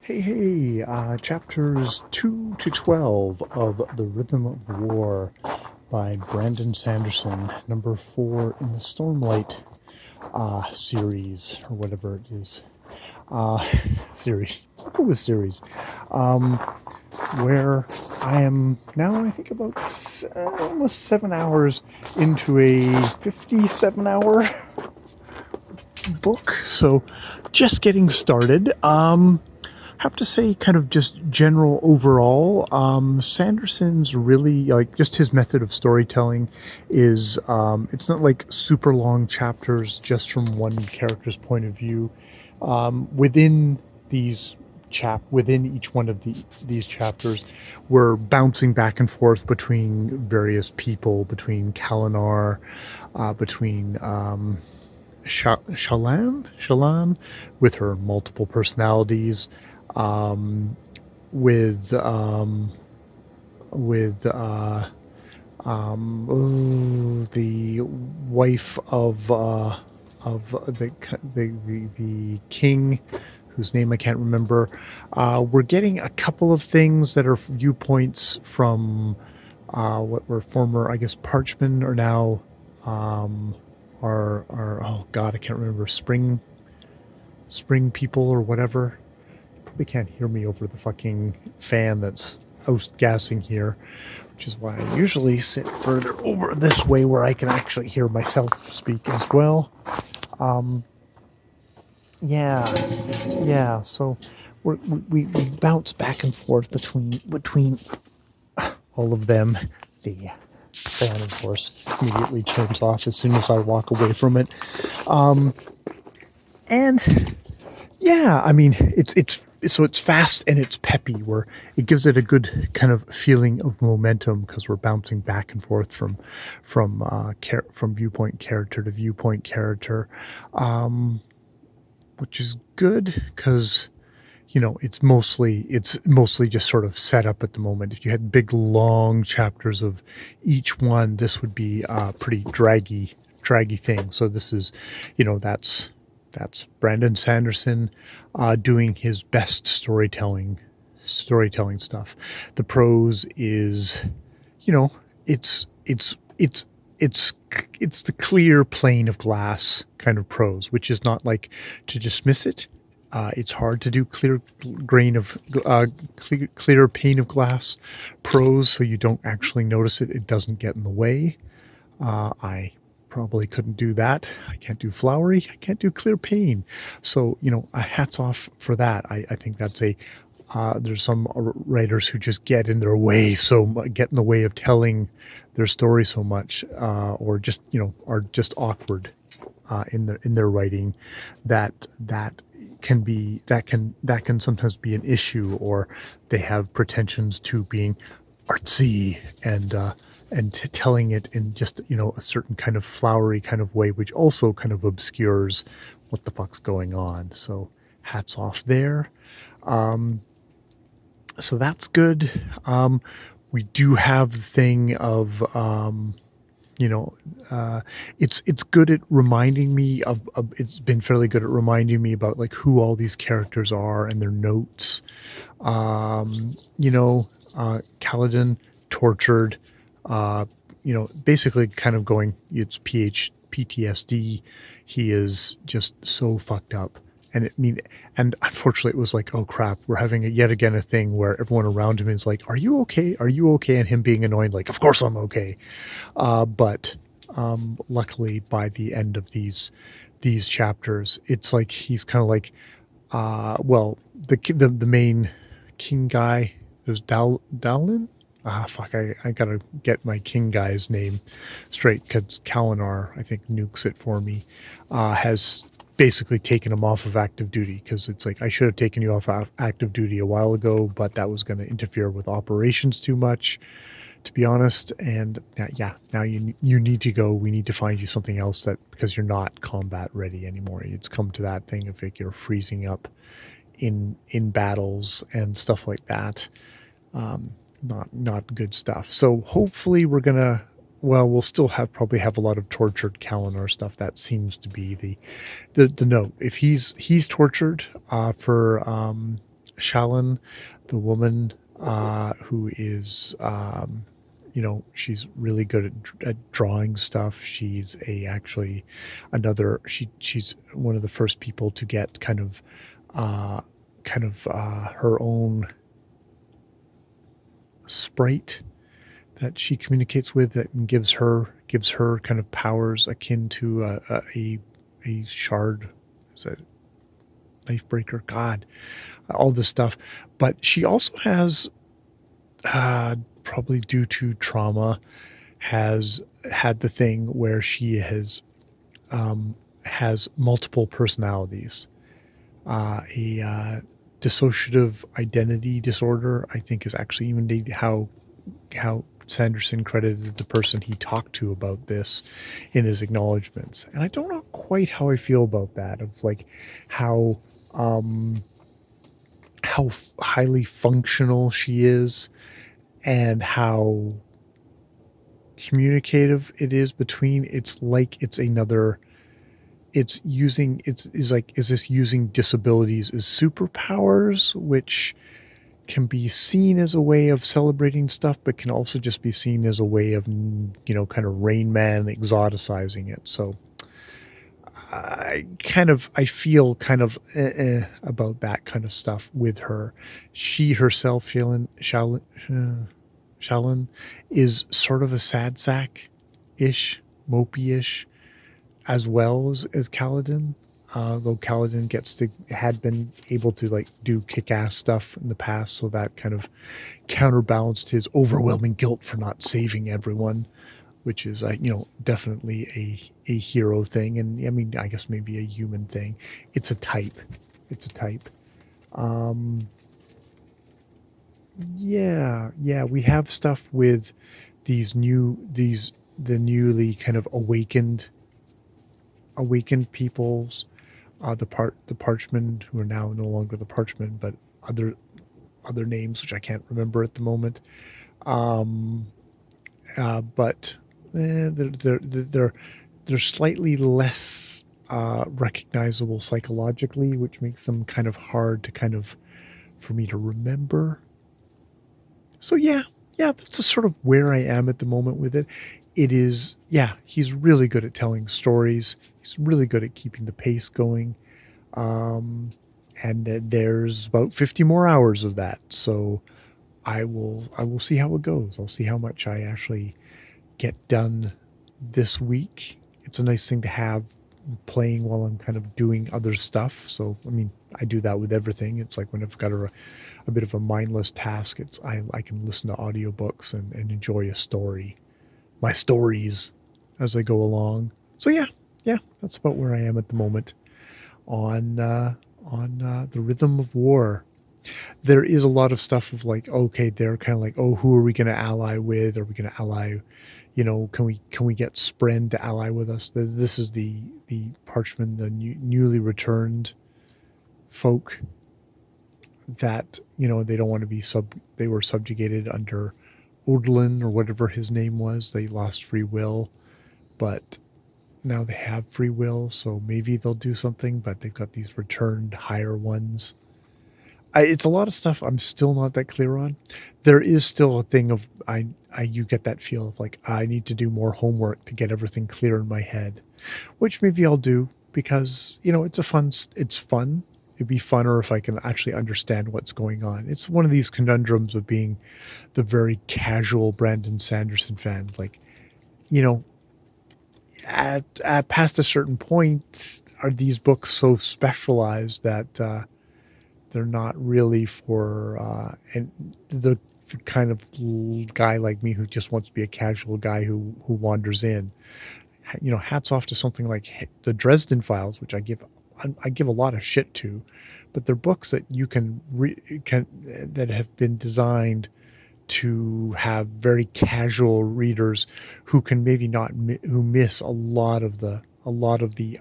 Hey, chapters 2 to 12 of The Rhythm of War by Brandon Sanderson, number 4 in the Strmlght series, or whatever it is. Uh, series. I'll go with series. Um, where I am now, I think, about almost 7 hours into a 57-hour book, so just getting started. Have to say, kind of just general overall, Sanderson's really, like, just his method of storytelling is, it's not like super long chapters just from one character's point of view. Within these within each one of these chapters, we're bouncing back and forth between various people, between Kalinar, between Shallan, with her multiple personalities, um, with the wife of the king, whose name I can't remember. We're getting a couple of things that are viewpoints from what were former, I guess, Parchman, or now are oh god, I can't remember, spring people or whatever. You probably can't hear me over the fucking fan that's outgassing here, which is why I usually sit further over this way where I can actually hear myself speak as well. Um, yeah. So we bounce back and forth between all of them. The fan, of course, immediately turns off as soon as I walk away from it. And yeah, I mean, it's fast and it's peppy, where it gives it a good kind of feeling of momentum, because we're bouncing back and forth from viewpoint character to viewpoint character, which is good because it's mostly just sort of set up at the moment. If you had big long chapters of each one, this would be a pretty draggy thing. So this is, that's Brandon Sanderson doing his best storytelling stuff. The prose is, it's the clear pane of glass kind of prose, which is not like to dismiss it. It's hard to do clear pane of glass prose, so you don't actually notice it. It doesn't get in the way. I probably couldn't do that. I can't do flowery. I can't do clear pane. So, hats off for that. I think that's there's some writers who just get in their way, get in the way of telling their story so much, or just, are just awkward in their writing, that can sometimes be an issue, or they have pretensions to being artsy and telling it in just a certain kind of flowery kind of way, which also kind of obscures what the fuck's going on. So hats off there. So that's good. We do have the thing of it's good at reminding me of it's been fairly good at reminding me about, like, who all these characters are and their notes. Kaladin, tortured, basically kind of going, it's PTSD. He is just so fucked up. And unfortunately, it was like, oh crap, we're having yet again a thing where everyone around him is like, "Are you okay? Are you okay?" And him being annoyed, like, "Of course I'm okay." But luckily, by the end of these chapters, it's like he's kind of like, the main king guy. There's Dallin. Fuck, I gotta get my king guy's name straight, because Kalinar, I think, nukes it for me. Has basically taken him off of active duty, because it's like, I should have taken you off active duty a while ago, but that was going to interfere with operations too much, to be honest. And now you need to go. We need to find you something else, because you're not combat ready anymore. It's come to that thing of, like, you're freezing up in battles and stuff like that. Not good stuff. So hopefully we'll still probably have a lot of tortured Kalinar stuff. That seems to be the note. If he's tortured for Shalyn, the woman who is, she's really good at drawing stuff. She's she's one of the first people to get uh, her own sprite that she communicates with that gives her kind of powers akin to a shard. Is it knife breaker? God, all this stuff. But she also has, probably due to trauma, has had the thing where she has multiple personalities. A dissociative identity disorder, I think, is actually even how Sanderson credited the person he talked to about this in his acknowledgments. And I don't know quite how I feel about that, of like how um, how highly functional she is and how communicative it is between. It's like it's another. It's using it's is like is this using disabilities as superpowers, which can be seen as a way of celebrating stuff, but can also just be seen as a way of, kind of Rain Man exoticizing it. So I feel kind of about that kind of stuff with her. She herself, Shalyn, is sort of a sad sack ish, mopey ish, as well as Kaladin. Though Kaladin had been able to like do kick-ass stuff in the past, so that kind of counterbalanced his overwhelming guilt for not saving everyone, which is definitely a hero thing, and I mean I guess maybe a human thing. It's a type. It's a type. Um, yeah, we have stuff with the newly kind of awakened peoples, the Parchmen, who are now no longer the Parchmen, but other names which I can't remember at the moment. Um, but they're slightly less recognizable psychologically, which makes them kind of hard to for me to remember. So yeah, that's just sort of where I am at the moment with it. It is, yeah, he's really good at telling stories. He's really good at keeping the pace going. Um, and there's about 50 more hours of that. So I will see how it goes. I'll see how much I actually get done this week. It's a nice thing to have playing while I'm kind of doing other stuff. So, I mean, I do that with everything. It's like when I've got a bit of a mindless task, I can listen to audiobooks and enjoy a story, my stories as I go along. So yeah, that's about where I am at the moment on the Rhythm of War. There is a lot of stuff of like, okay, they're kind of like, oh, who are we going to ally with? Are we going to ally? Can we get Spren to ally with us? This is the Parchman, the newly returned folk that they don't want to be they were subjugated under Odlin or whatever his name was. They lost free will, but now they have free will, so maybe they'll do something. But they've got these returned higher ones. It's a lot of stuff I'm still not that clear on. There is still a thing of you get that feel of like I need to do more homework to get everything clear in my head, which maybe I'll do because it's fun. It'd be funner if I can actually understand what's going on. It's one of these conundrums of being the very casual Brandon Sanderson fan. Like, you know, at past a certain point, are these books so specialized that they're not really for and the kind of guy like me who just wants to be a casual guy who wanders in. Hats off to something like the Dresden Files, which I give a lot of shit to, but they're books that you can that have been designed to have very casual readers who can maybe not who miss a lot of the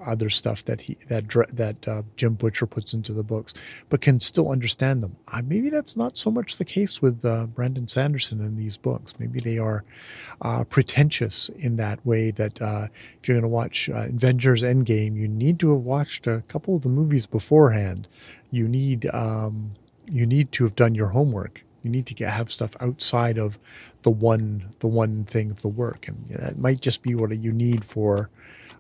other stuff that Jim Butcher puts into the books, but can still understand them. Maybe that's not so much the case with Brandon Sanderson in these books. Maybe they are pretentious in that way that if you're going to watch Avengers Endgame, you need to have watched a couple of the movies beforehand. You need you need to have done your homework. You need to have stuff outside of the one thing of the work, and that might just be what you need for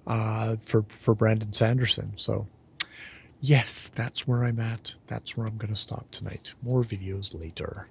Brandon Sanderson. So yes, that's where I'm at. That's where I'm going to stop tonight. More videos later.